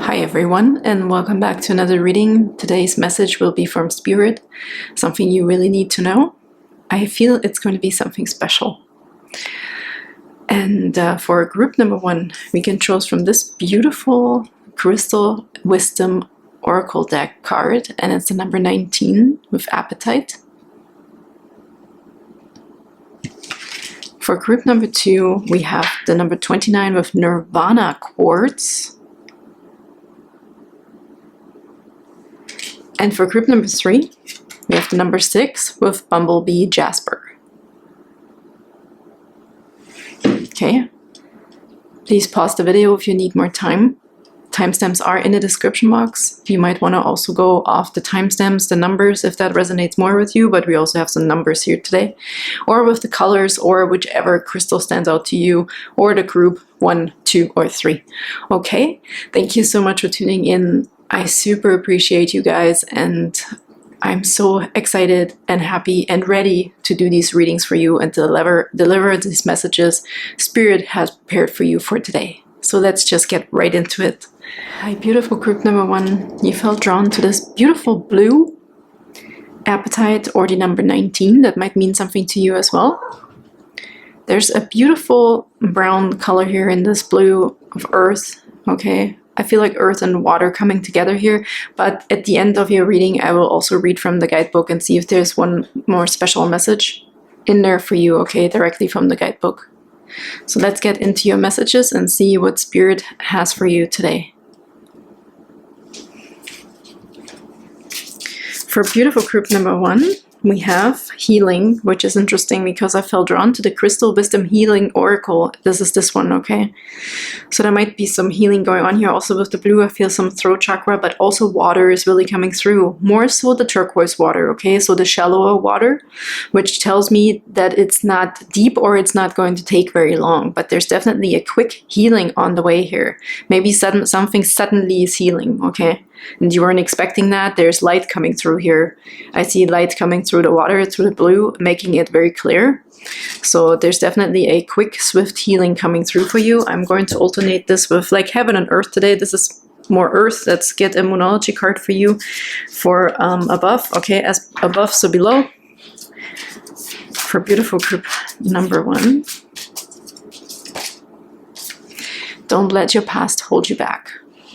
Hi everyone, and welcome back to another reading. Today's message will be from Spirit, something you really need to know. I feel it's going to be something special. And for group number 1, we can choose from this beautiful Crystal Wisdom Oracle deck card, and it's the number 19 with Apatite. For group number 2, we have the number 29 with Nirvana Quartz. And for group number 3, we have the number 6 with Bumblebee Jasper. Okay, please pause the video if you need more time. Timestamps are in the description box. You might want to also go off the timestamps, the numbers, if that resonates more with you, but we also have some numbers here today. Or with the colors, or whichever crystal stands out to you, or the group 1, 2, or 3. Okay, thank you so much for tuning in. I super appreciate you guys, and I'm so excited and happy and ready to do these readings for you and deliver these messages Spirit has prepared for you for today. So let's just get right into it. Hi, beautiful group number 1. You felt drawn to this beautiful blue Apatite, or the number 19. That might mean something to you as well. There's a beautiful brown color here in this blue of earth, okay? I feel like earth and water coming together here, but at the end of your reading, I will also read from the guidebook and see if there's one more special message in there for you, okay, directly from the guidebook. So let's get into your messages and see what Spirit has for you today. For beautiful group number 1, we have healing, which is interesting because I felt drawn to the Crystal Wisdom Healing Oracle. This is this one, okay? So there might be some healing going on here. Also with the blue, I feel some throat chakra, but also water is really coming through. More so the turquoise water, okay? So the shallower water, which tells me that it's not deep or it's not going to take very long, but there's definitely a quick healing on the way here. Maybe something suddenly is healing, okay? And you weren't expecting that. There's light coming through here. I see light coming through the water, through the blue, making it very clear. So there's definitely a quick, swift healing coming through for you. I'm going to alternate this with like heaven and earth today. This is more earth. Let's get a Moonology card for you for above. Okay, as above, so below. For beautiful group number 1. Don't let your past hold you back.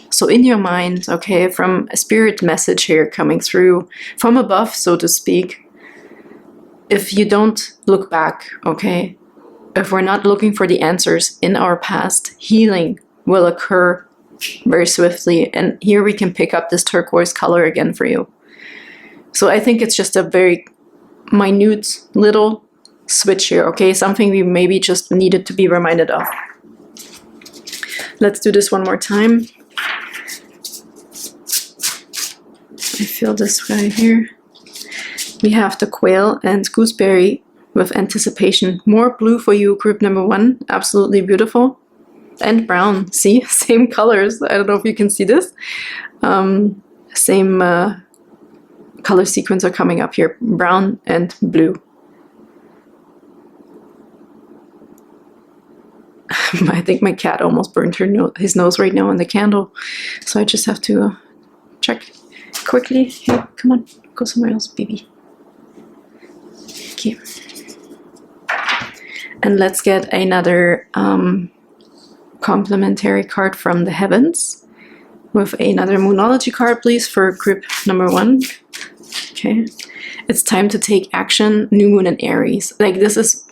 So in your mind, okay, from a spirit message here coming through from above, so to speak, if you don't look back, okay, if we're not looking for the answers in our past, healing will occur very swiftly. And here we can pick up this turquoise color again for you. So I think it's just a very minute little switch here, okay, something we maybe just needed to be reminded of. Let's do this one more time. I feel this guy here. We have the quail and gooseberry with anticipation. More blue for you, group number 1. Absolutely beautiful. And brown. See, same colors. I don't know if you can see this. Same color sequence are coming up here. Brown and blue. I think my cat almost burned his nose right now on the candle. So I just have to check quickly. Here, come on, go somewhere else, baby. Okay. And let's get another complementary card from the heavens with another Moonology card, please, for group number 1. Okay. It's time to take action, new moon and Aries. Like, this is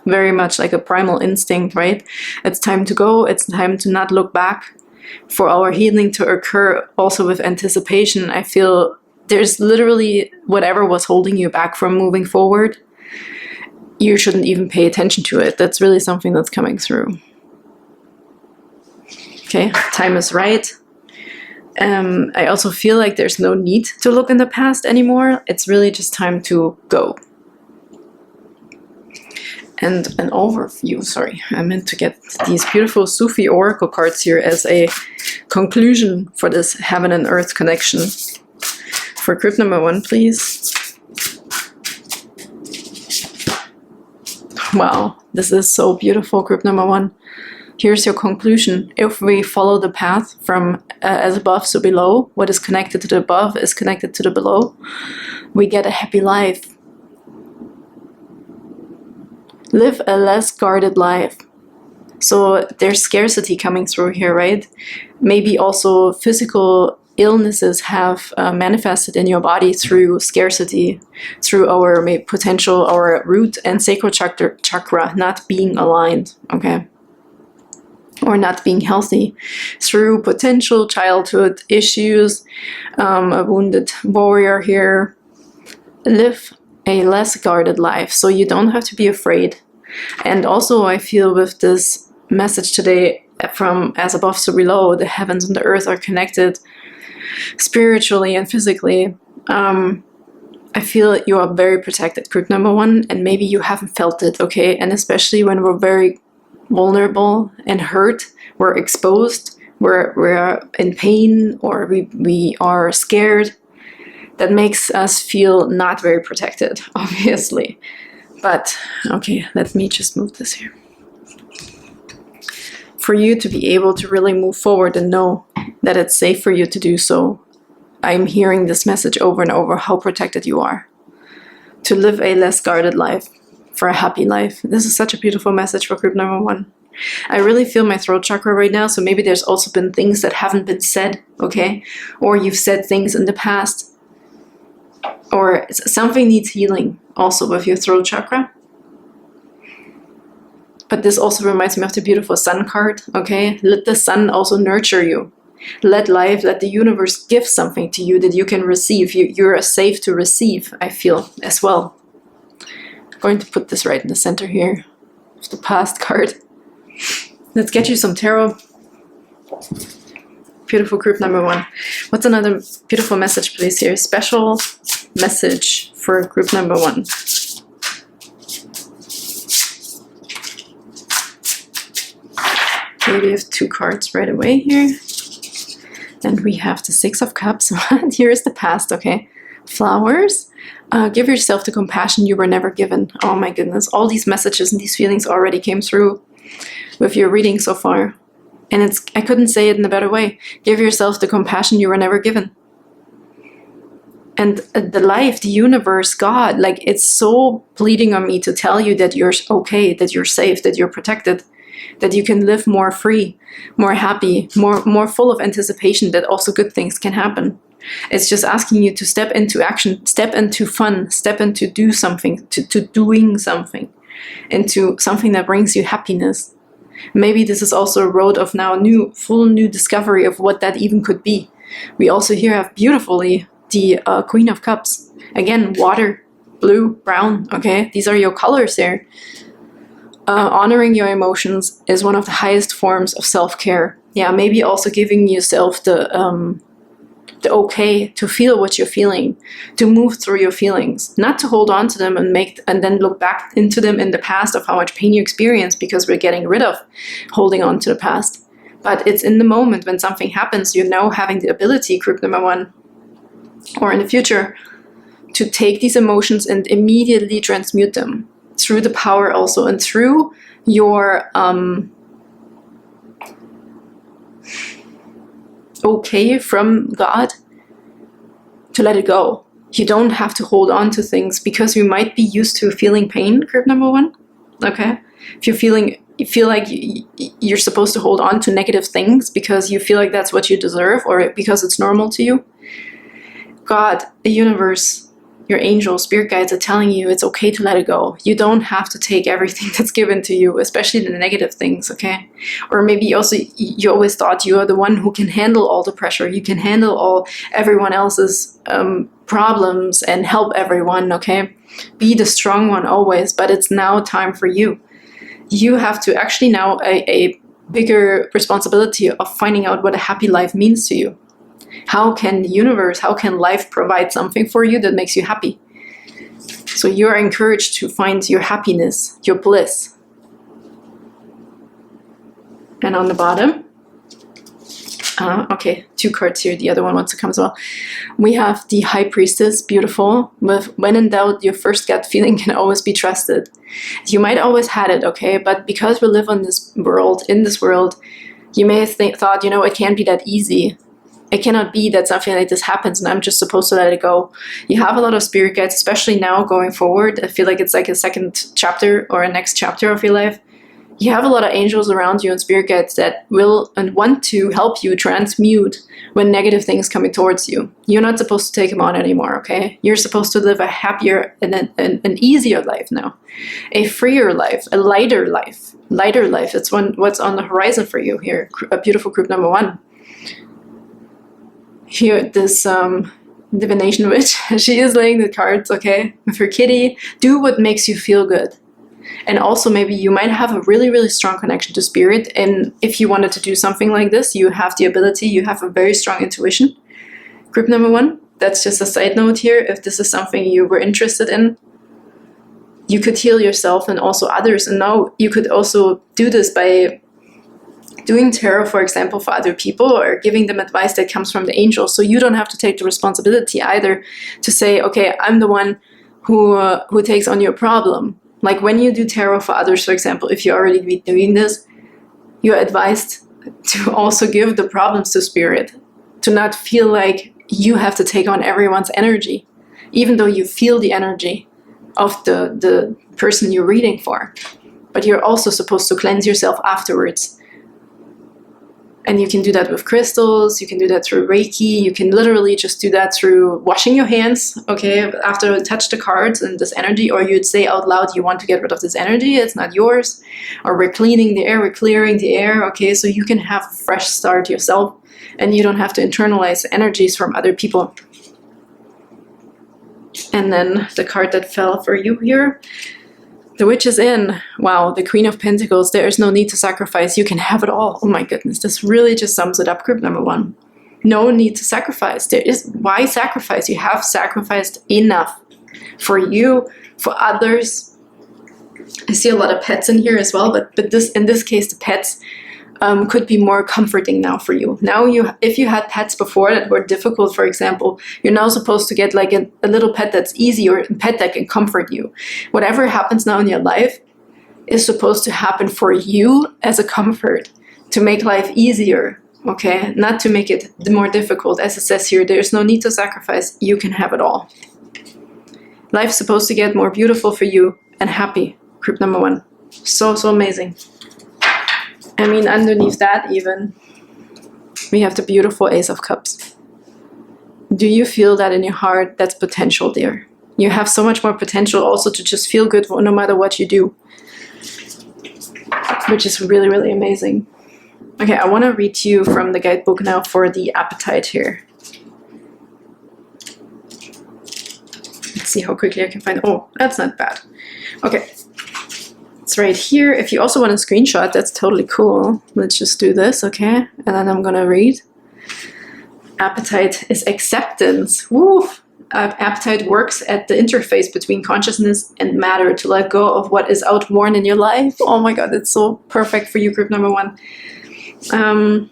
very much like a primal instinct, right? It's time to go. It's time to not look back. For our healing to occur also with anticipation, I feel there's literally whatever was holding you back from moving forward, you shouldn't even pay attention to it. That's really something that's coming through. Okay, time is right. I also feel like there's no need to look in the past anymore. It's really just time to go. And an overview, sorry, I meant to get these beautiful Sufi oracle cards here as a conclusion for this heaven and earth connection. For group number 1, please. Wow, this is so beautiful, group number 1. Here's your conclusion. If we follow the path from as above, so below, what is connected to the above is connected to the below, we get a happy life. Live a less guarded life. So there's scarcity coming through here, right? Maybe also physical illnesses have manifested in your body through scarcity, through our potential, our root and sacral chakra not being aligned, okay? Or not being healthy, through potential childhood issues, a wounded warrior here. Live a less guarded life, so you don't have to be afraid. And also I feel with this message today from as above so below, the heavens and the earth are connected spiritually and physically. I feel you are very protected, group number 1, and maybe you haven't felt it, okay? And especially when we're very vulnerable and hurt, we're exposed, we're in pain, or we are scared, that makes us feel not very protected, obviously. But, okay, let me just move this here. For you to be able to really move forward and know that it's safe for you to do so, I'm hearing this message over and over, how protected you are. To live a less guarded life, for a happy life. This is such a beautiful message for group number 1. I really feel my throat chakra right now, so maybe there's also been things that haven't been said, okay? Or you've said things in the past, or something needs healing also with your throat chakra. But this also reminds me of the beautiful sun card, okay? Let the sun also nurture you. Let life, let the universe give something to you that you can receive. You're safe to receive, I feel, as well. I'm going to put this right in the center here of the past card. Let's get you some tarot. Beautiful group number 1. What's another beautiful message, please, here? Special message for group number 1. Okay, we have 2 cards right away here. And we have the 6 of Cups. Here is the past, okay? Flowers. Give yourself the compassion you were never given. Oh my goodness. All these messages and these feelings already came through with your reading so far. And I couldn't say it in a better way. Give yourself the compassion you were never given. And the life, the universe, God, like, it's so pleading on me to tell you that you're okay, that you're safe, that you're protected, that you can live more free, more happy, more full of anticipation that also good things can happen. It's just asking you to step into action, step into fun, step into do something, to doing something, into something that brings you happiness. Maybe this is also a road of now full new discovery of what that even could be. We also here have beautifully the Queen of Cups. Again, water, blue, brown, okay? These are your colors there. Honoring your emotions is one of the highest forms of self-care. Yeah, maybe also giving yourself the okay to feel what you're feeling, to move through your feelings, not to hold on to them and then look back into them in the past of how much pain you experienced, because we're getting rid of holding on to the past. But it's in the moment when something happens, having the ability, group number 1, or in the future, to take these emotions and immediately transmute them through the power also, and through your okay from God, to let it go. You don't have to hold on to things, because you might be used to feeling pain, group number 1, okay? If you feel like you're supposed to hold on to negative things because you feel like that's what you deserve, or because it's normal to you, God, the universe, your angels, spirit guides are telling you it's okay to let it go. You don't have to take everything that's given to you, especially the negative things, okay? Or maybe also you always thought you are the one who can handle all the pressure. You can handle everyone else's problems and help everyone, okay? Be the strong one always, but it's now time for you. You have to actually now a bigger responsibility of finding out what a happy life means to you. How can the universe, how can life provide something for you that makes you happy? So you're encouraged to find your happiness, your bliss. And on the bottom, Okay, 2 cards here. The other one wants to come as well. We have the High Priestess, beautiful. With when in doubt, your first gut feeling can always be trusted. You might always had it, okay? But because we live in this world, you may have thought, it can't be that easy. It cannot be that something like this happens and I'm just supposed to let it go. You have a lot of spirit guides, especially now going forward. I feel like it's like a second chapter or a next chapter of your life. You have a lot of angels around you and spirit guides that will and want to help you transmute when negative things coming towards you. You're not supposed to take them on anymore, okay? You're supposed to live a happier and an easier life now. A freer life, a lighter life. Lighter life, it's what's on the horizon for you here. A beautiful group number 1. Here, this divination witch, she is laying the cards, okay? With her kitty, do what makes you feel good. And also maybe you might have a really, really strong connection to spirit. And if you wanted to do something like this, you have the ability, you have a very strong intuition. Group number 1, that's just a side note here. If this is something you were interested in, you could heal yourself and also others. And now you could also do this by doing tarot, for example, for other people or giving them advice that comes from the angels. So you don't have to take the responsibility either to say, okay, I'm the one who takes on your problem. Like when you do tarot for others, for example, if you're already doing this, you're advised to also give the problems to spirit, to not feel like you have to take on everyone's energy, even though you feel the energy of the person you're reading for. But you're also supposed to cleanse yourself afterwards. And you can do that with crystals, you can do that through Reiki, you can literally just do that through washing your hands, okay, after you touch the cards and this energy, or you'd say out loud you want to get rid of this energy, it's not yours, or we're cleaning the air, we're clearing the air, okay, so you can have a fresh start yourself, and you don't have to internalize energies from other people. And then the card that fell for you here, the Witch is in. Wow, the Queen of Pentacles. There is no need to sacrifice. You can have it all. Oh my goodness, this really just sums it up, group number 1. No need to sacrifice. Why sacrifice? You have sacrificed enough for you, for others. I see a lot of pets in here as well, but in this case, the pets could be more comforting now for you. Now, if you had pets before that were difficult, for example, you're now supposed to get like a little pet that's easy, or a pet that can comfort you. Whatever happens now in your life is supposed to happen for you as a comfort, to make life easier, okay? Not to make it more difficult. As it says here, there's no need to sacrifice. You can have it all. Life's supposed to get more beautiful for you and happy, group number 1. So amazing. I mean, underneath that even, we have the beautiful Ace of Cups. Do you feel that in your heart? That's potential there. You have so much more potential also to just feel good no matter what you do, which is really, really amazing. Okay, I want to read to you from the guidebook now for the Apatite here. Let's see how quickly I can find. Oh, that's not bad. Okay. It's right here. If you also want a screenshot, that's totally cool. Let's just do this, okay? And then I'm gonna read. Apatite is acceptance. Woo! Apatite works at the interface between consciousness and matter to let go of what is outworn in your life. Oh my god, it's so perfect for you, group number 1.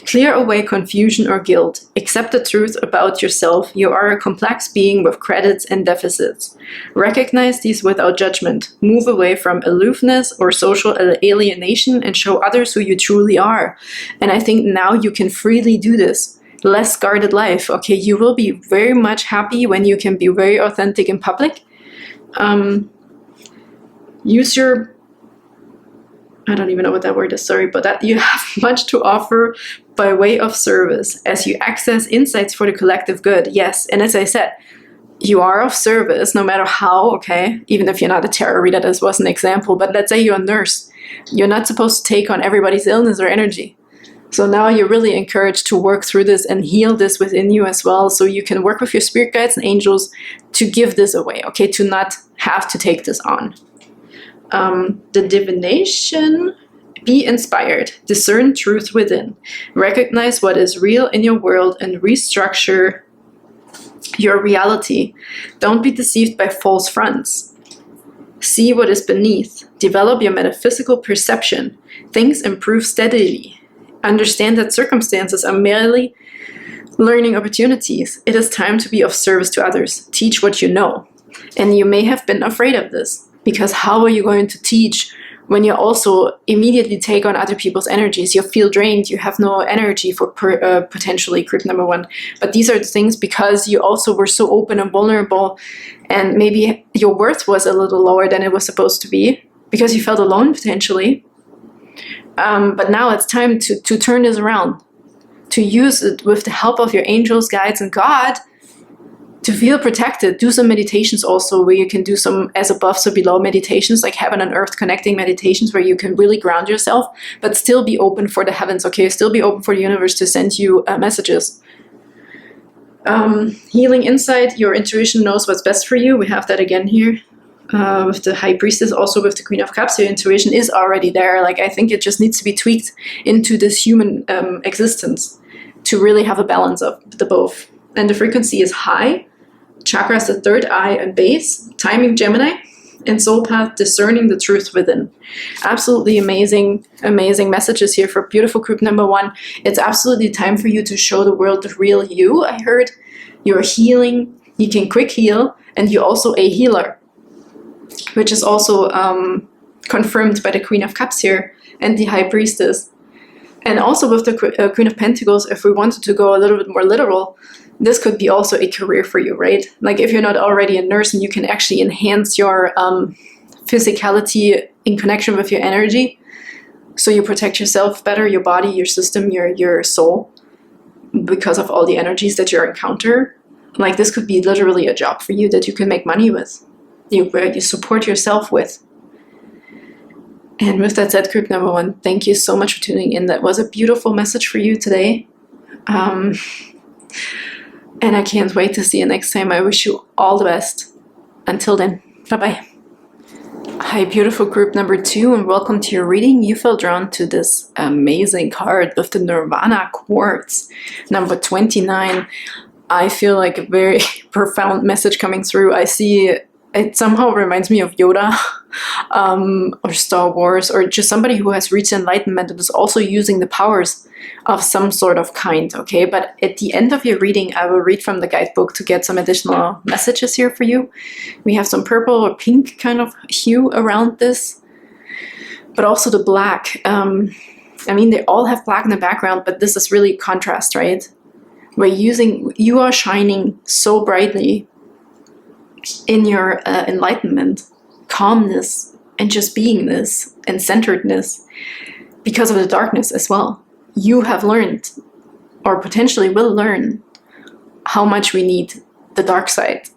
Clear away confusion or guilt. Accept the truth about yourself. You are a complex being with credits and deficits. Recognize these without judgment. Move away from aloofness or social alienation and show others who you truly are. And I think now you can freely do this. Less guarded life. Okay, you will be very much happy when you can be very authentic in public. Use your... I don't even know what that word is, sorry, but that you have much to offer by way of service as you access insights for the collective good. Yes, and as I said, you are of service no matter how, okay? Even if you're not a tarot reader, this was an example, but let's say you're a nurse. You're not supposed to take on everybody's illness or energy. So now you're really encouraged to work through this and heal this within you as well, so you can work with your spirit guides and angels to give this away, okay? To not have to take this on. The divination, be inspired, discern truth within, recognize what is real in your world and restructure your reality. Don't be deceived by false fronts. See what is beneath, develop your metaphysical perception. Things improve steadily. Understand that circumstances are merely learning opportunities. It is time to be of service to others. Teach what you know. And you may have been afraid of this, because how are you going to teach when you also immediately take on other people's energies? You feel drained, you have no energy for potentially group number 1. But these are the things because you also were so open and vulnerable, and maybe your worth was a little lower than it was supposed to be because you felt alone potentially. But now it's time to turn this around, to use it with the help of your angels, guides, and God to feel protected. Do some meditations also where you can do some as above so below meditations, like heaven and earth connecting meditations, where you can really ground yourself but still be open for the heavens, okay? Still be open for the universe to send you messages. Healing insight, your intuition knows what's best for you. We have that again here with the High Priestess, also with the Queen of Cups. Your intuition is already there. Like, I think it just needs to be tweaked into this human existence to really have a balance of the both. And the frequency is high. Chakras, the third eye and base, timing Gemini, and soul path, discerning the truth within. Absolutely amazing, amazing messages here for beautiful group number 1. It's absolutely time for you to show the world the real you. I heard you're healing, you can quick heal, and you're also a healer, which is also confirmed by the Queen of Cups here and the High Priestess. And also with the Queen of Pentacles, if we wanted to go a little bit more literal, this could be also a career for you, right? Like if you're not already a nurse and you can actually enhance your physicality in connection with your energy, so you protect yourself better, your body, your system, your soul, because of all the energies that you encounter. Like this could be literally a job for you that you can make money with, you support yourself with. And with that said, group number 1, thank you so much for tuning in. That was a beautiful message for you today. And I can't wait to see you next time. I wish you all the best. Until then, bye-bye. Hi, beautiful group number 2, and welcome to your reading. You felt drawn to this amazing card with the Nirvana Quartz, number 29. I feel like a very profound message coming through. I see it somehow reminds me of Yoda or Star Wars, or just somebody who has reached enlightenment and is also using the powers of some sort of kind, okay? But at the end of your reading, I will read from the guidebook to get some additional messages here for you. We have some purple or pink kind of hue around this, but also the black. I mean, they all have black in the background, but this is really contrast, right? You are shining so brightly in your enlightenment, calmness, and just beingness and centeredness because of the darkness as well. You have learned, or potentially will learn, how much we need the dark side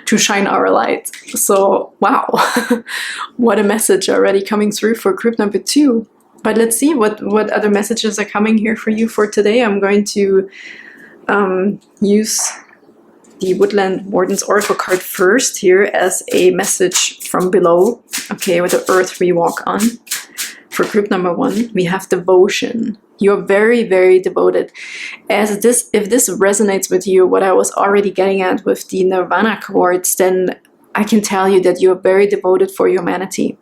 to shine our light. So, wow, what a message already coming through for group number 2. But let's see what other messages are coming here for you for today. I'm going to use the Woodland Wardens Oracle card first here as a message from below. Okay, with the earth we walk on. For group number 1, we have devotion. You're very, very devoted. If this resonates with you, what I was already getting at with the Nirvana Quartz, then I can tell you that you're very devoted for humanity.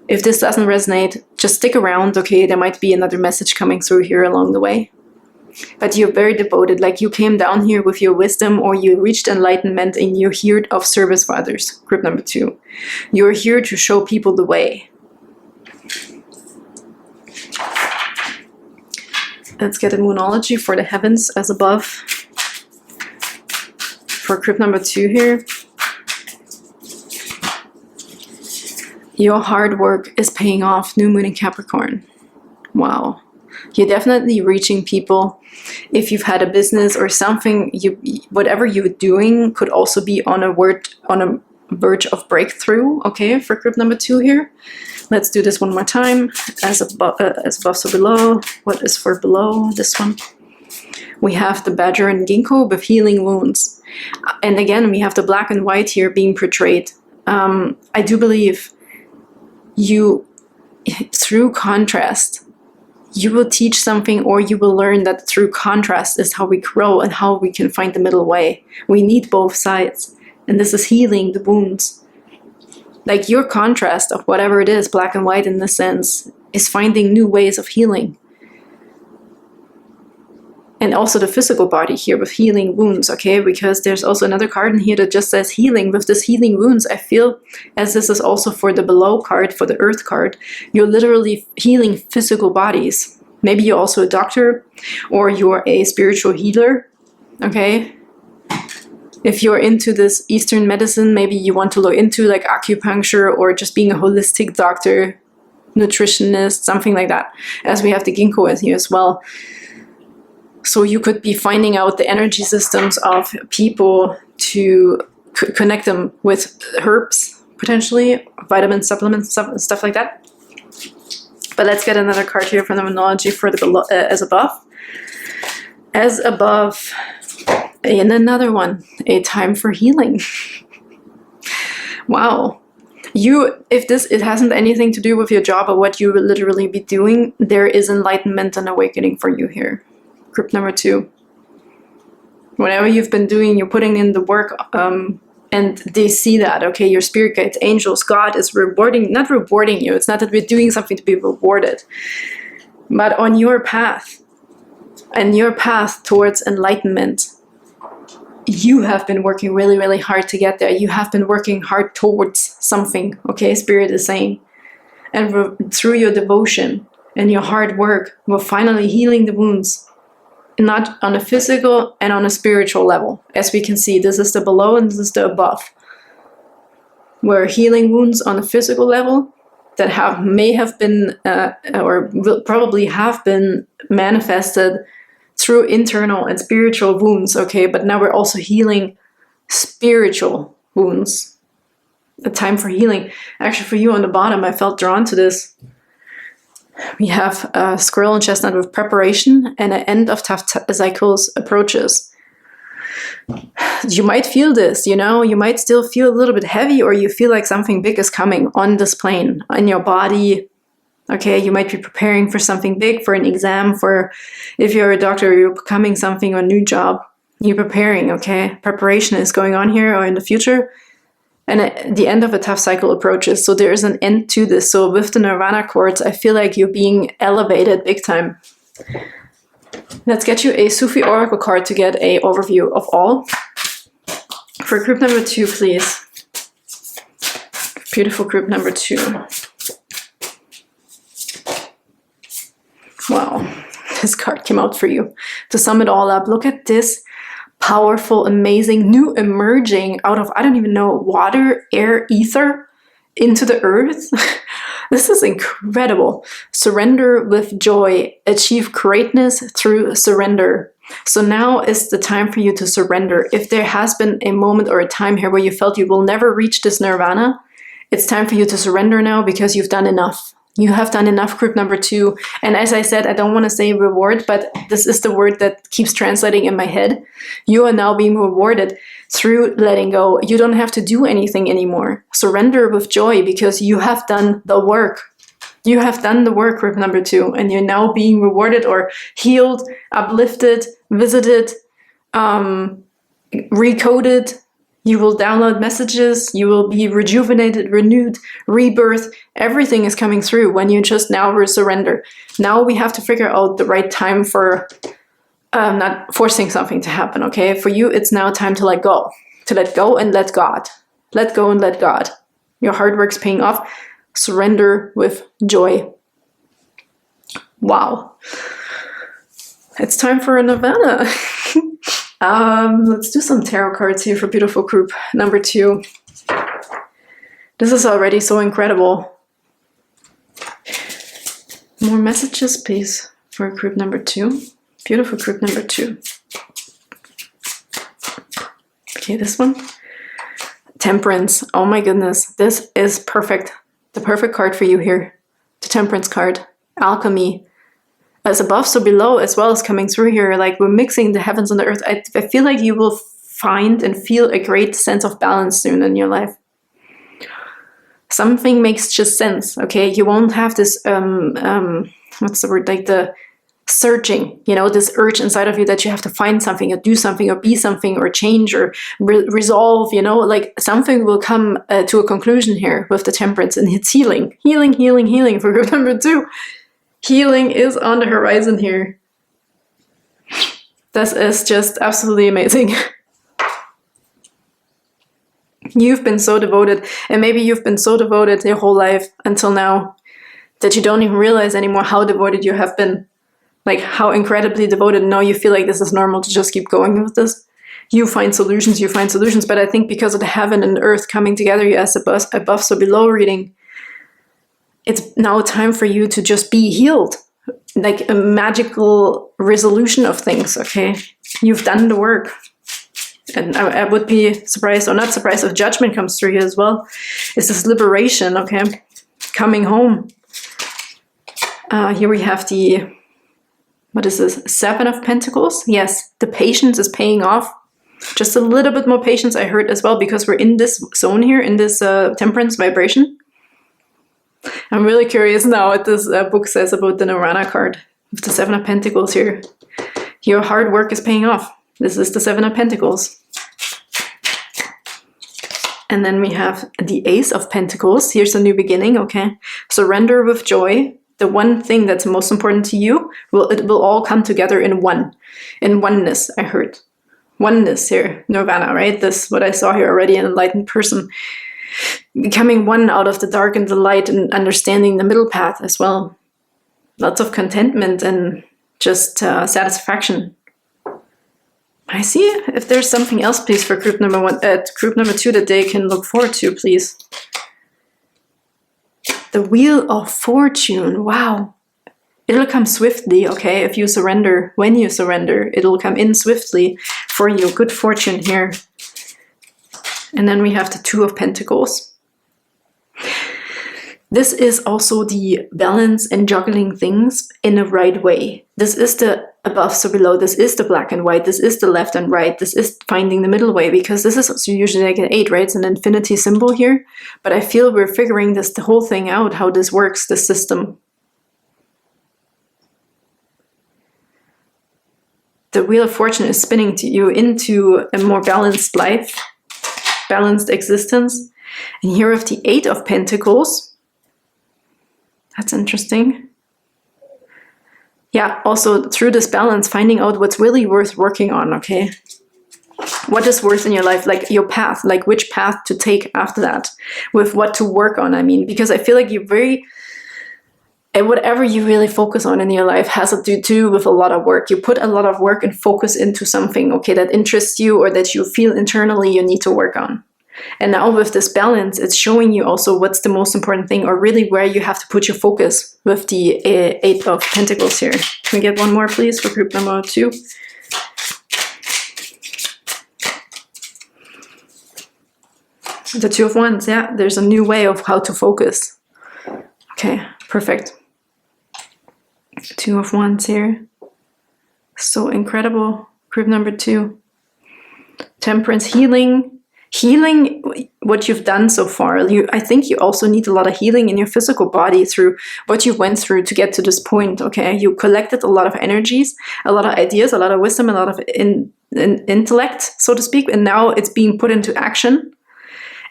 If this doesn't resonate, just stick around, okay? There might be another message coming through here along the way. But you're very devoted, like you came down here with your wisdom, or you reached enlightenment and you're here of service for others. Group number 2. You're here to show people the way. Let's get a Moonology for the heavens as above. For group number 2 here. Your hard work is paying off. New moon in Capricorn. Wow. You're definitely reaching people. If you've had a business or something, whatever you're doing could also be on a verge of breakthrough. Okay, for group number 2 here. Let's do this one more time. As above, so below. What is for below this one? We have the badger and ginkgo with healing wounds. And again, we have the black and white here being portrayed. I do believe you, through contrast, you will teach something, or you will learn that through contrast is how we grow and how we can find the middle way. We need both sides. And this is healing the wounds. Like your contrast of whatever it is, black and white in this sense, is finding new ways of healing. And also the physical body here with healing wounds, okay? Because there's also another card in here that just says healing. With this healing wounds, I feel, as this is also for the below card, for the earth card, you're literally healing physical bodies. Maybe you're also a doctor, or you're a spiritual healer, okay? If you're into this Eastern medicine, maybe you want to look into like acupuncture or just being a holistic doctor, nutritionist, something like that. As we have the ginkgo in here as well. So you could be finding out the energy systems of people to connect them with herbs, potentially, vitamin supplements, stuff like that. But let's get another card here from the Moonology for the below, as above. As above, and another one, a time for healing. Wow. If it hasn't anything to do with your job or what you will literally be doing, there is enlightenment and awakening for you here. Group number 2. Whatever you've been doing, you're putting in the work, and they see that, okay, your spirit guides, angels, God is not rewarding you. It's not that we're doing something to be rewarded, but on your path, and your path towards enlightenment, you have been working really, really hard to get there. You have been working hard towards something, okay, Spirit is saying. And through your devotion and your hard work, we're finally healing the wounds. Not on a physical and on a spiritual level. As we can see, this is the below and this is the above. We're healing wounds on a physical level that may have been, or will probably have been manifested through internal and spiritual wounds, okay? But now we're also healing spiritual wounds. A time for healing. Actually, for you on the bottom, I felt drawn to this. We have a squirrel and chestnut with preparation and an end of tough cycles approaches. You might feel this, you know, you might still feel a little bit heavy, or you feel like something big is coming on this plane, in your body. Okay, you might be preparing for something big, for an exam, for if you're a doctor, you're becoming something or a new job. You're preparing, okay? Preparation is going on here or in the future. And the end of a tough cycle approaches. So there is an end to this. So with the Nirvana Quartz, I feel like you're being elevated big time. Let's get you a Sufi Oracle card to get an overview of all. For group number 2, please. Beautiful group number 2. Wow, this card came out for you. To sum it all up, look at this powerful, amazing, new emerging out of, I don't even know, water, air, ether into the earth. This is incredible. Surrender with joy. Achieve greatness through surrender. So now is the time for you to surrender. If there has been a moment or a time here where you felt you will never reach this nirvana, it's time for you to surrender now, because you've done enough. You have done enough, group number 2. And as I said, I don't want to say reward, but this is the word that keeps translating in my head. You are now being rewarded through letting go. You don't have to do anything anymore. Surrender with joy, because you have done the work. You have done the work, group number 2, and you're now being rewarded or healed, uplifted, visited, recoded. You will download messages, you will be rejuvenated, renewed, rebirth. Everything is coming through when you just now surrender. Now we have to figure out the right time for not forcing something to happen, okay? For you, it's now time to let go. To let go and let God. Let go and let God. Your hard work's paying off. Surrender with joy. Wow. It's time for a Nirvana. Let's do some tarot cards here for beautiful group number 2. This is already so incredible. More messages, please, for group number 2. Beautiful group number 2. Okay, this one. Temperance. Oh my goodness. This is perfect. The perfect card for you here. The Temperance card. Alchemy. As above, so below as well as coming through here. Like we're mixing the heavens and the earth. I feel like you will find and feel a great sense of balance soon in your life. Something makes just sense, okay? You won't have this, what's the word? Like searching, you know, this urge inside of you that you have to find something or do something or be something or change or resolve, you know, like something will come to a conclusion here with the Temperance, and it's healing, healing, healing, healing for group number 2. Healing is on the horizon here. This is just absolutely amazing. You've been so devoted, and maybe you've been so devoted your whole life until now that you don't even realize anymore how devoted you have been. Like how incredibly devoted. Now you feel like this is normal to just keep going with this. You find solutions, but I think because of the heaven and earth coming together, as above so below reading, it's now time for you to just be healed. Like a magical resolution of things, okay? You've done the work. And I would be surprised, or not surprised, if judgment comes through here as well. It's this liberation, okay? Coming home. Here we have the... What is this? 7 of Pentacles? Yes, the patience is paying off. Just a little bit more patience, I heard as well, because we're in this zone here, in this temperance vibration. I'm really curious now what this book says about the Nirvana card. With the 7 of Pentacles here. Your hard work is paying off. This is the 7 of Pentacles. And then we have the Ace of Pentacles. Here's a new beginning, okay? Surrender with joy. The one thing that's most important to you, it will all come together in oneness, I heard. Oneness here, Nirvana, right? This, what I saw here already, an enlightened person. Becoming one out of the dark and the light, and understanding the middle path as well. Lots of contentment and just satisfaction. I see if there's something else, please, for group number 2 that they can look forward to, please. The Wheel of Fortune, wow. It'll come swiftly, okay, if you surrender. When you surrender, it'll come in swiftly for you. Good fortune here. And then we have the 2 of Pentacles. This is also the balance and juggling things in a right way. This is the above so below. This is the black and white. This is the left and right. This is finding the middle way, because this is also usually like an 8, right? It's an infinity symbol here. But I feel we're figuring the whole thing out, how this works, this system. The Wheel of Fortune is spinning you into a more balanced life, balanced existence. And here we have the 8 of Pentacles. That's interesting. Yeah, also through this balance, finding out what's really worth working on, okay? What is worth in your life, like your path, like which path to take after that, with what to work on, I mean, because I feel like you're very, and whatever you really focus on in your life has to do with a lot of work. You put a lot of work and focus into something, okay, that interests you or that you feel internally you need to work on. And now with this balance, it's showing you also what's the most important thing, or really where you have to put your focus with the 8 of Pentacles here. Can we get one more, please, for group number 2? The 2 of Wands, yeah, there's a new way of how to focus. Okay, perfect. 2 of Wands here. So incredible. Group number 2. Temperance, healing what you've done so far. I think you also need a lot of healing in your physical body through what you went through to get to this point, okay? You collected a lot of energies, a lot of ideas, a lot of wisdom, a lot of intellect, so to speak, and now it's being put into action.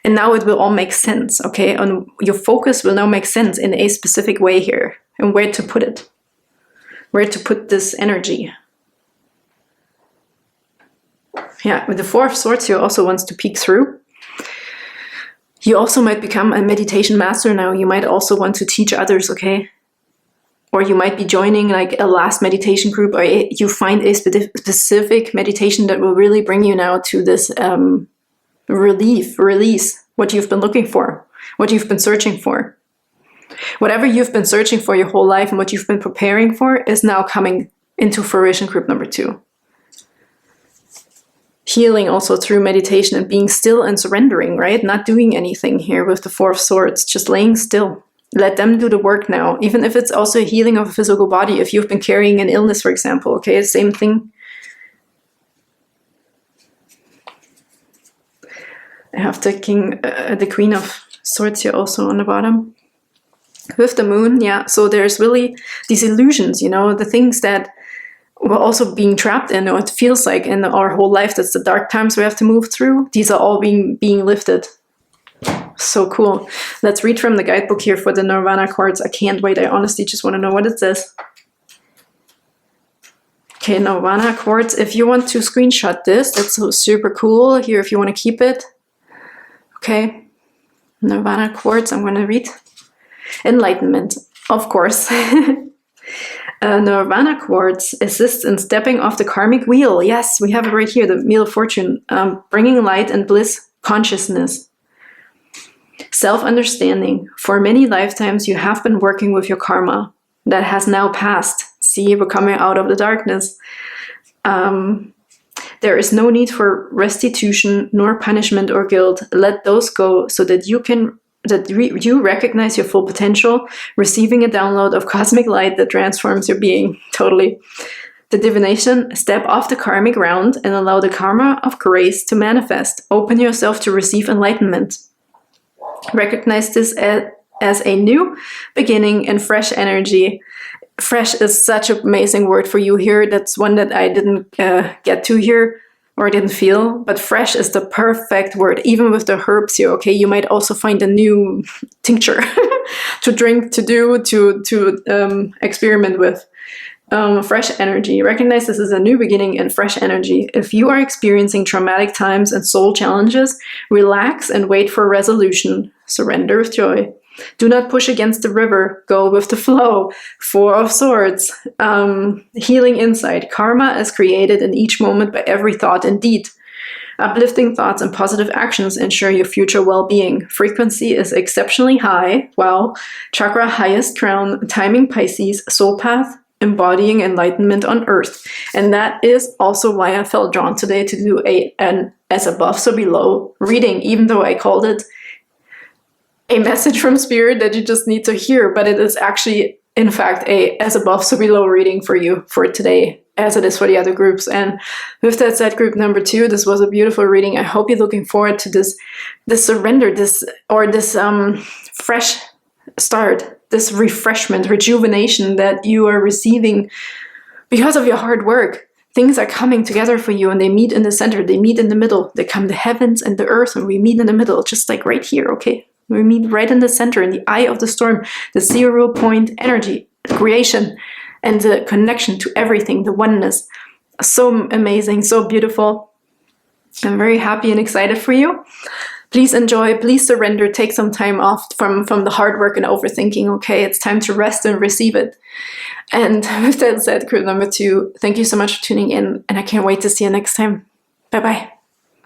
And now it will all make sense, okay? And your focus will now make sense in a specific way here, and where to put it, where to put this energy. Yeah, with the 4 of Swords here also wants to peek through. You also might become a meditation master now. You might also want to teach others, okay? Or you might be joining like a last meditation group, or you find a specific meditation that will really bring you now to this release, what you've been looking for, what you've been searching for. Whatever you've been searching for your whole life and what you've been preparing for is now coming into fruition, group number 2. Healing also through meditation and being still and surrendering, right? Not doing anything here with the 4 of Swords, just laying still. Let them do the work now, even if it's also a healing of a physical body. If you've been carrying an illness, for example, okay, same thing. I have the Queen of Swords here also on the bottom. with the moon, yeah. So there's really these illusions, you know, the things that we're also being trapped in, or it feels like in our whole life, that's the dark times we have to move through. These are all being lifted. So cool. Let's read from the guidebook here for the Nirvana quartz. I can't wait. I honestly just want to know what it says. Okay, Nirvana quartz. If you want to screenshot this, that's so super cool. Here, if you want to keep it. Okay. Nirvana quartz, I'm going to read. Enlightenment, of course. Nirvana quartz assists in stepping off the karmic wheel. Yes, we have it right here, the Wheel of Fortune. Bringing light and bliss, consciousness. Self-understanding. For many lifetimes, you have been working with your karma that has now passed. See, we're coming out of the darkness. There is no need for restitution, nor punishment or guilt. Let those go so that you recognize your full potential, receiving a download of cosmic light that transforms your being. Totally. The divination, step off the karmic round and allow the karma of grace to manifest. Open yourself to receive enlightenment. Recognize this as a new beginning and fresh energy. Fresh is such an amazing word for you here. That's one that I didn't get to here, or didn't feel, but fresh is the perfect word, even with the herbs here, okay? You might also find a new tincture to drink, to do, to experiment with. Fresh energy. Recognize this as a new beginning and fresh energy. If you are experiencing traumatic times and soul challenges, relax and wait for resolution. Surrender with joy. Do not push against the river. Go with the flow. Four of Swords. Healing insight. Karma is created in each moment by every thought and deed. Uplifting thoughts and positive actions ensure your future well-being. Frequency is exceptionally high. Wow. Chakra highest crown. Timing Pisces. Soul path. Embodying enlightenment on earth. And that is also why I felt drawn today to do an as above so below reading, even though I called it a message from spirit that you just need to hear, but it is actually, in fact, a as above so below reading for you for today, as it is for the other groups. And with that said, group number 2, this was a beautiful reading. I hope you're looking forward to this surrender, this fresh start, this refreshment, rejuvenation that you are receiving because of your hard work. Things are coming together for you, and they meet in the center, they meet in the middle. They come the heavens and the earth, and we meet in the middle, just like right here, okay? We meet right in the center, in the eye of the storm, the 0 point energy, creation, and the connection to everything, the oneness. So amazing, so beautiful. I'm very happy and excited for you. Please enjoy, please surrender, take some time off from the hard work and overthinking, okay? It's time to rest and receive it. And with that said, group number 2, thank you so much for tuning in, and I can't wait to see you next time. Bye-bye.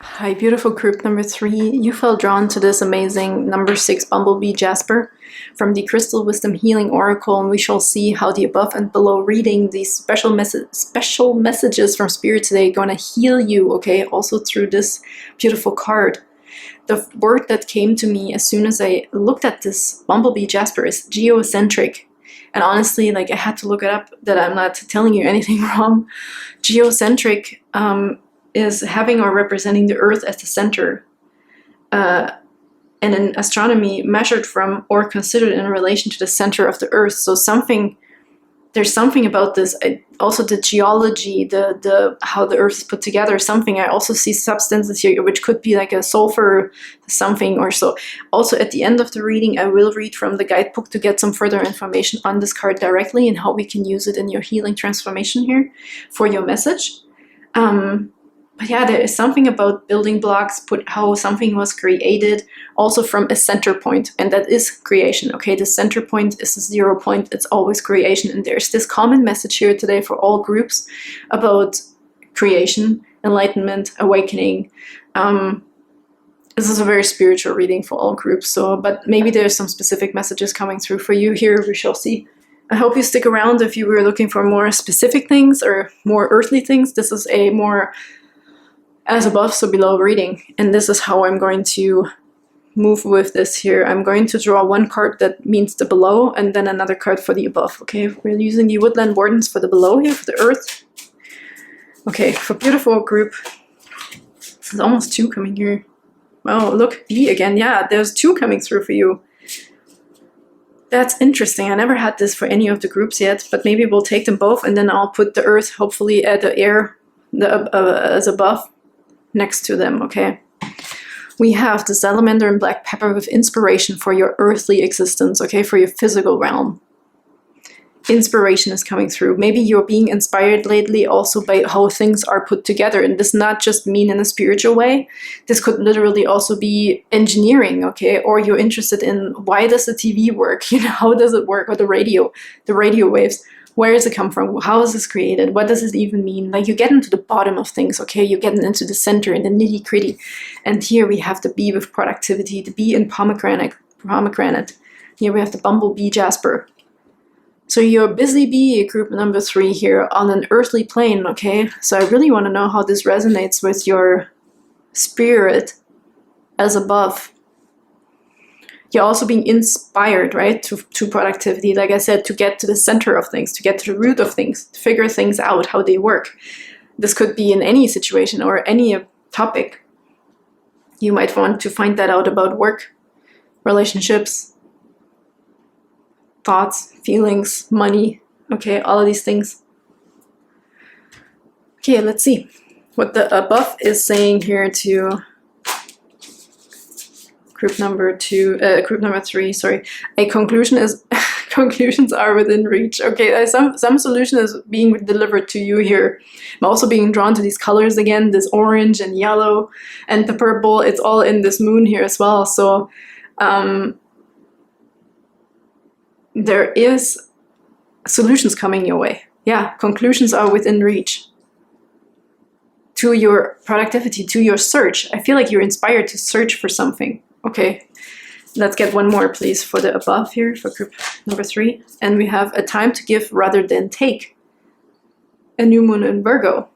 Hi, beautiful group number 3. You felt drawn to this amazing number 6 Bumblebee Jasper from the Crystal Wisdom Healing Oracle, and we shall see how the above and below reading, these special messages from Spirit today, going to heal you, okay? Also through this beautiful card. The word that came to me as soon as I looked at this Bumblebee Jasper is geocentric. And honestly, like, I had to look it up, that I'm not telling you anything wrong. Geocentric is having or representing the Earth as the center. And in astronomy, measured from or considered in relation to the center of the Earth. So there's something about this. Also the geology, the how the Earth is put together, something. I also see substances here, which could be like a sulfur something or so. Also at the end of the reading, I will read from the guidebook to get some further information on this card directly and how we can use it in your healing transformation here for your message. But yeah, there is something about building blocks, how something was created also from a center point, and that is creation, okay? The center point is the 0 point, it's always creation, and there's this common message here today for all groups about creation, enlightenment, awakening. This is a very spiritual reading for all groups, but maybe there's some specific messages coming through for you here, we shall see. I hope you stick around if you were looking for more specific things or more earthly things. This is a more as above, so below reading. And this is how I'm going to move with this here. I'm going to draw one card that means the below and then another card for the above. Okay, we're using the Woodland Wardens for the below here, for the earth. Okay, for beautiful group. There's almost 2 coming here. Oh, look, B again. Yeah, there's 2 coming through for you. That's interesting. I never had this for any of the groups yet, but maybe we'll take them both, and then I'll put the earth, hopefully, at the air as above next to them, okay? We have the salamander and black pepper with inspiration for your earthly existence, okay? For your physical realm. Inspiration is coming through. Maybe you're being inspired lately also by how things are put together, and this not just mean in a spiritual way. This could literally also be engineering, okay? Or you're interested in why does the TV work? You know, how does it work? Or the radio waves. Where does it come from? How is this created? What does it even mean? Like, you get into the bottom of things, okay? You're getting into the center and the nitty gritty. And here we have the bee with productivity, the bee in pomegranate. Here we have the bumblebee Jasper. So you're a busy bee, group number 3 here on an earthly plane, okay? So I really want to know how this resonates with your spirit as above. You're also being inspired, right, to productivity, like I said, to get to the center of things, to get to the root of things, to figure things out, how they work. This could be in any situation or any topic. You might want to find that out about work, relationships, thoughts, feelings, money, okay, all of these things. Okay, let's see what the above is saying here to group number 3, sorry. A conclusion is, conclusions are within reach. Okay, some solution is being delivered to you here. I'm also being drawn to these colors again, this orange and yellow and the purple. It's all in this moon here as well. So there is solutions coming your way. Yeah, conclusions are within reach. To your productivity, to your search. I feel like you're inspired to search for something. Okay, let's get one more, please, for the above here, for group number 3. And we have a time to give rather than take. A new moon in Virgo.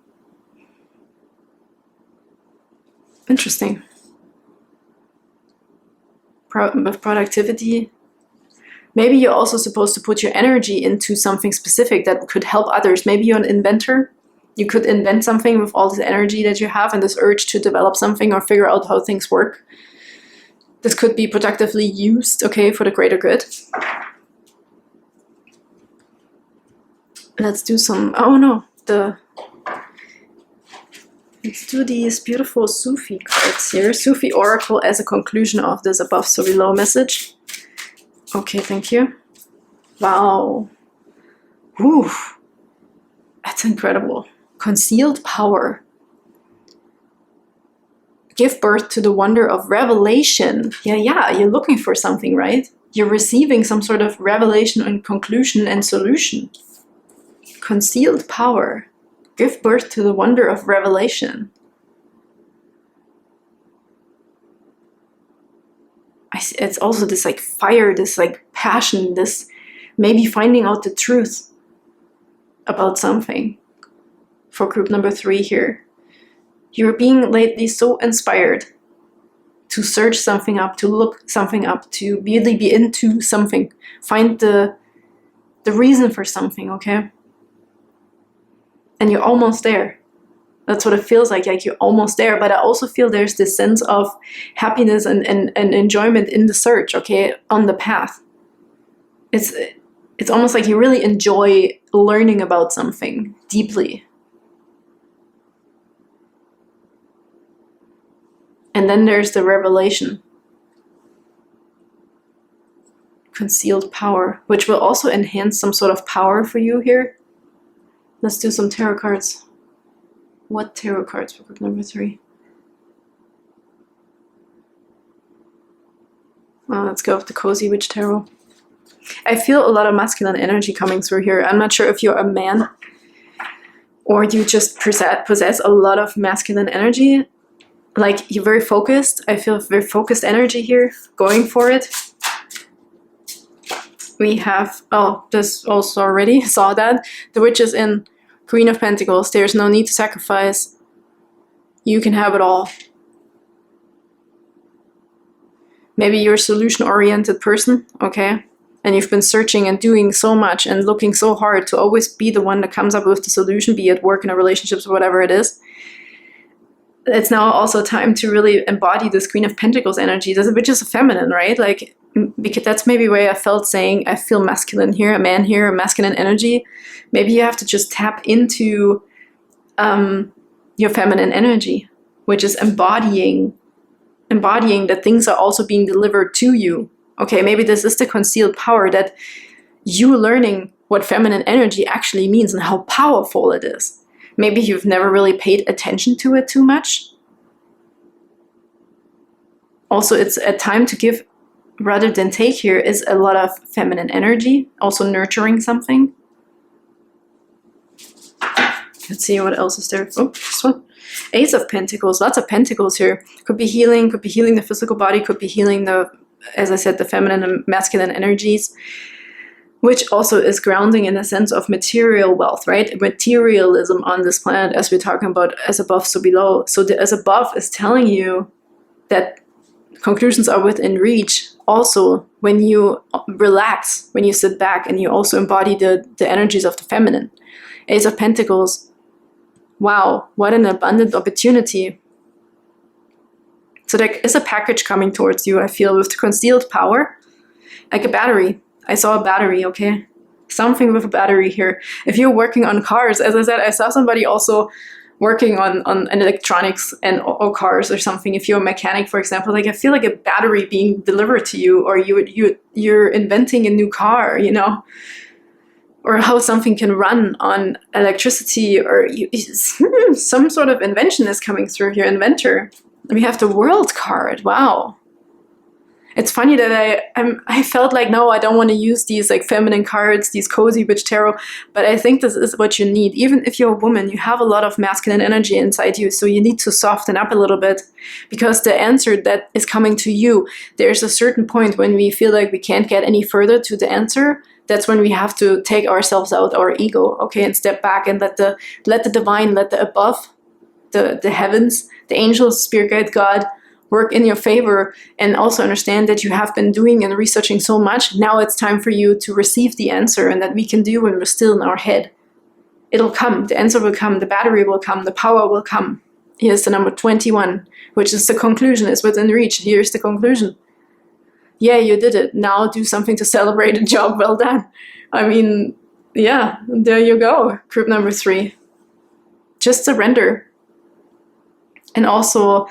Interesting. With productivity. Maybe you're also supposed to put your energy into something specific that could help others. Maybe you're an inventor. You could invent something with all this energy that you have and this urge to develop something or figure out how things work. This could be productively used, okay, for the greater good. Let's do some, oh no, let's do these beautiful Sufi cards here. Sufi Oracle as a conclusion of this above so below message. Okay, thank you. Wow. Whew. That's incredible. Concealed power. Give birth to the wonder of revelation. Yeah, you're looking for something, right? You're receiving some sort of revelation and conclusion and solution. Concealed power. Give birth to the wonder of revelation. It's also this like fire, this like passion, this maybe finding out the truth about something. For group number 3 here. You're being lately so inspired to search something up, to look something up, to really be into something. Find the reason for something, okay? And you're almost there. That's what it feels like you're almost there. But I also feel there's this sense of happiness and enjoyment in the search, okay, on the path. It's almost like you really enjoy learning about something deeply. And then there's the revelation. Concealed power, which will also enhance some sort of power for you here. Let's do some tarot cards. What tarot cards for group number 3? Well, let's go with the Cozy Witch Tarot. I feel a lot of masculine energy coming through here. I'm not sure if you're a man or you just possess a lot of masculine energy. Like, you're very focused. I feel very focused energy here, going for it. We have, oh, this also already saw that. The Witch is in Queen of Pentacles. There's no need to sacrifice. You can have it all. Maybe you're a solution-oriented person, okay? And you've been searching and doing so much and looking so hard to always be the one that comes up with the solution, be it work in a relationships or whatever it is. it's now also time to really embody this Queen of Pentacles energy, which is feminine, right? Like, because that's maybe where I felt saying I feel masculine here, a man here, a masculine energy. Maybe you have to just tap into your feminine energy, which is embodying that things are also being delivered to you. Okay, maybe this is the concealed power, that you learning what feminine energy actually means and how powerful it is. Maybe you've never really paid attention to it too much. Also, it's a time to give rather than take. Here is a lot of feminine energy, also nurturing something. Let's see what else is there. Oh, this one. Ace of Pentacles, lots of pentacles here. Could be healing the physical body, could be healing the, as I said, the feminine and masculine energies, which also is grounding in a sense of material wealth, right? Materialism on this planet, as we're talking about, as above, so below. So the as above is telling you that conclusions are within reach. Also, when you relax, when you sit back and you also embody the energies of the feminine. Ace of Pentacles, wow, what an abundant opportunity. So there is a package coming towards you, I feel, with the concealed power, like a battery. I saw a battery, okay? Something with a battery here. If you're working on cars, as I said, I saw somebody also working on electronics and or cars or something. If you're a mechanic, for example, like I feel like a battery being delivered to you, or you're inventing a new car, you know, or how something can run on electricity, or some sort of invention is coming through here. Inventor. We have the World card. Wow. It's funny that I felt like, no, I don't want to use these like feminine cards, these cozy witch tarot, but I think this is what you need. Even if you're a woman, you have a lot of masculine energy inside you, so you need to soften up a little bit, because the answer that is coming to you, there's a certain point when we feel like we can't get any further to the answer. That's when we have to take ourselves out, our ego, okay, and step back and let the divine, let the above, the heavens, the angels, spirit guide, God, work in your favor, and also understand that you have been doing and researching so much. Now it's time for you to receive the answer, and that we can do when we're still in our head. It'll come, the answer will come, the battery will come, the power will come. Here's the number 21, which is the conclusion, is within reach. Here's the conclusion. Yeah, you did it. Now do something to celebrate a job well done. I mean, yeah, there you go. Group number 3. Just surrender. And also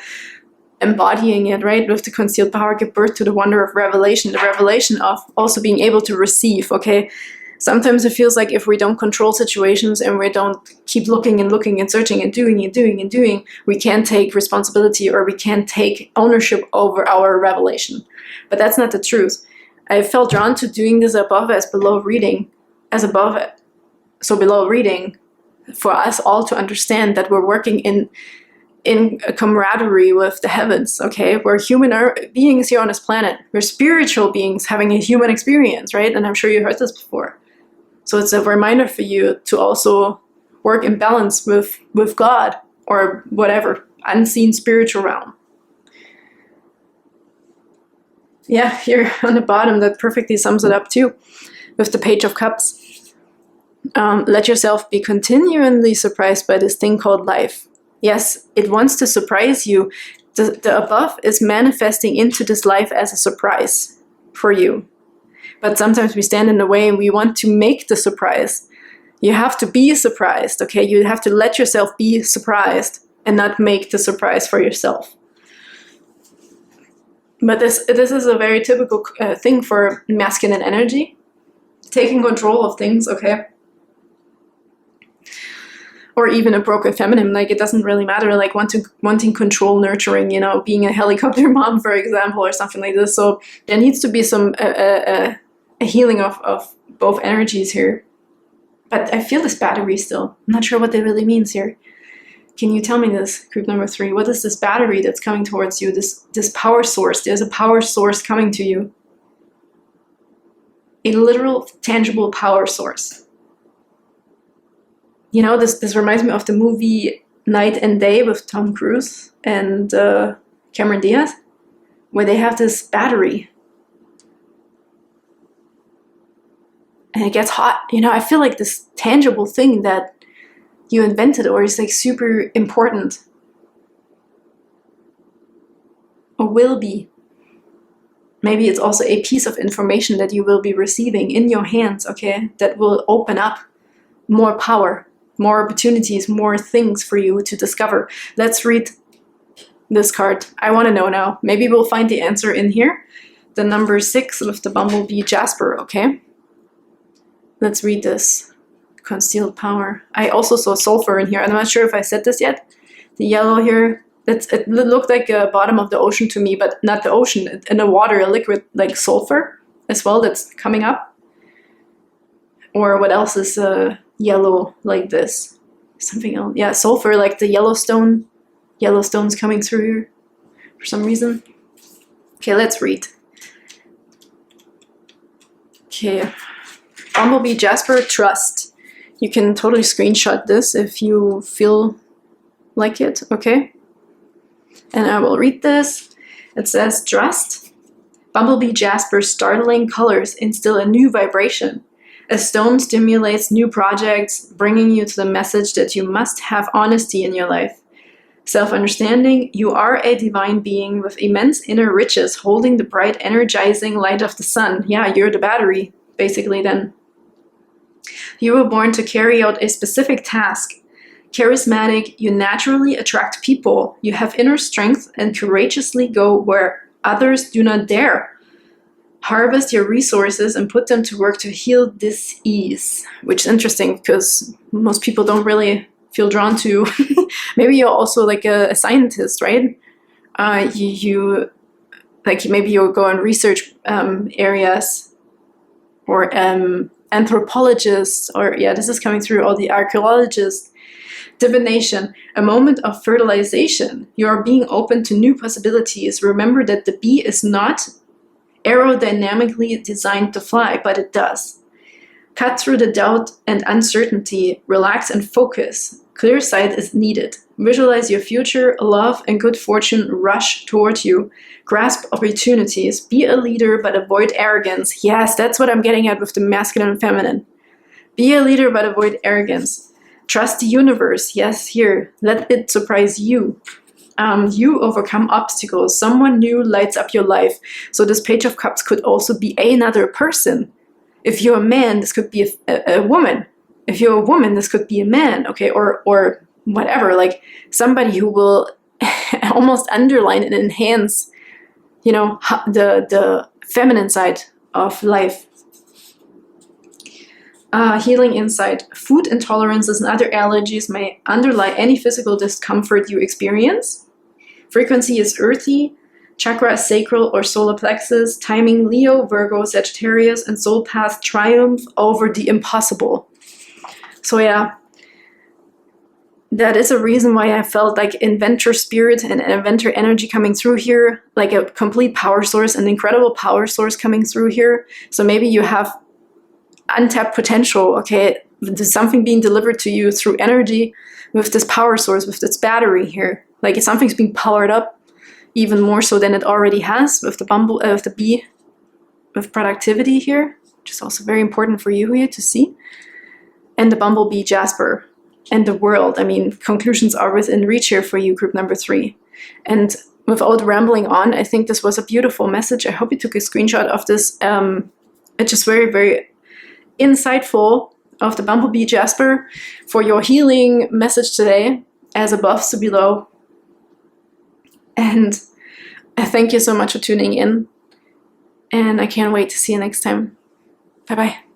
embodying it, right, with the concealed power, give birth to the wonder of revelation, the revelation of also being able to receive, okay? Sometimes it feels like if we don't control situations and we don't keep looking and searching and doing, we can't take responsibility, or we can't take ownership over our revelation. But that's not the truth. I felt drawn to doing this above as below reading, as above it. So below reading, for us all to understand that we're working in a camaraderie with the heavens, okay? We're human beings here on this planet. We're spiritual beings having a human experience, right? And I'm sure you heard this before. So it's a reminder for you to also work in balance with God, or whatever, unseen spiritual realm. Yeah, here on the bottom, that perfectly sums it up too, with the Page of Cups. Let yourself be continually surprised by this thing called life. Yes, it wants to surprise you. The above is manifesting into this life as a surprise for you. But sometimes we stand in the way and we want to make the surprise. You have to be surprised, okay? You have to let yourself be surprised and not make the surprise for yourself. But this is a very typical thing for masculine energy. Taking control of things, okay? Or even a broken feminine, like it doesn't really matter, like wanting control, nurturing, you know, being a helicopter mom, for example, or something like this. So there needs to be some a healing of both energies here. But I feel this battery still. I'm not sure what that really means here. Can you tell me this, group number 3? What is this battery that's coming towards you, this power source? There's a power source coming to you. A literal, tangible power source. You know, this reminds me of the movie Night and Day with Tom Cruise and Cameron Diaz, where they have this battery. And it gets hot. You know, I feel like this tangible thing that you invented, or is like super important. or will be. Maybe it's also a piece of information that you will be receiving in your hands, okay, that will open up more power, more opportunities, more things for you to discover. Let's read this card. I want to know now. Maybe we'll find the answer in here. The number 6 with the bumblebee Jasper, okay? Let's read this. Concealed power. I also saw sulfur in here. I'm not sure if I said this yet. The yellow here, it looked like the bottom of the ocean to me, but not the ocean. In the water, a liquid like sulfur as well that's coming up. Or what else is yellow like this? Something else. Yeah, sulfur, like the Yellowstone. Yellowstone's coming through here for some reason. Okay, let's read. Okay. Bumblebee Jasper, trust. You can totally screenshot this if you feel like it, okay? And I will read this. It says, trust. Bumblebee Jasper's startling colors instill a new vibration. A stone stimulates new projects, bringing you to the message that you must have honesty in your life. Self-understanding, you are a divine being with immense inner riches, holding the bright, energizing light of the sun. Yeah, you're the battery, basically then. You were born to carry out a specific task. Charismatic, you naturally attract people. You have inner strength and courageously go where others do not dare. Harvest your resources and put them to work to heal dis-ease, which is interesting because most people don't really feel drawn to. Maybe you're also like a scientist, right? You like maybe you'll go on research areas, or anthropologists, or yeah, this is coming through, all the archaeologists. Divination, a moment of fertilization. You are being open to new possibilities. Remember that the bee is not aerodynamically designed to fly, but it does. Cut through the doubt and uncertainty. Relax and focus. Clear sight is needed. Visualize your future. Love and good fortune rush toward you. Grasp opportunities. Be a leader, but avoid arrogance. Yes, that's what I'm getting at with the masculine and feminine. Be a leader, but avoid arrogance. Trust the universe. Yes, here. Let it surprise you. You overcome obstacles. Someone new lights up your life. So this Page of Cups could also be another person. If you're a man, this could be a woman. If you're a woman, this could be a man, okay? Or whatever, like somebody who will almost underline and enhance, you know, the feminine side of life. Healing insight. Food intolerances and other allergies may underlie any physical discomfort you experience. Frequency is earthy. Chakra is sacral or solar plexus. Timing Leo, Virgo, Sagittarius, and soul path triumph over the impossible. So yeah, that is a reason why I felt like inventor spirit and inventor energy coming through here, like a complete power source, an incredible power source coming through here. So maybe you have untapped potential, okay? There's something being delivered to you through energy with this power source, with this battery here. Like if something's being powered up even more so than it already has with the bee, with productivity here, which is also very important for you here to see. And the bumblebee Jasper and the world. I mean, conclusions are within reach here for you, group number 3. And without rambling on, I think this was a beautiful message. I hope you took a screenshot of this. It's just very, very insightful of the bumblebee Jasper for your healing message today, as above, so below. And I thank you so much for tuning in. And I can't wait to see you next time. Bye-bye.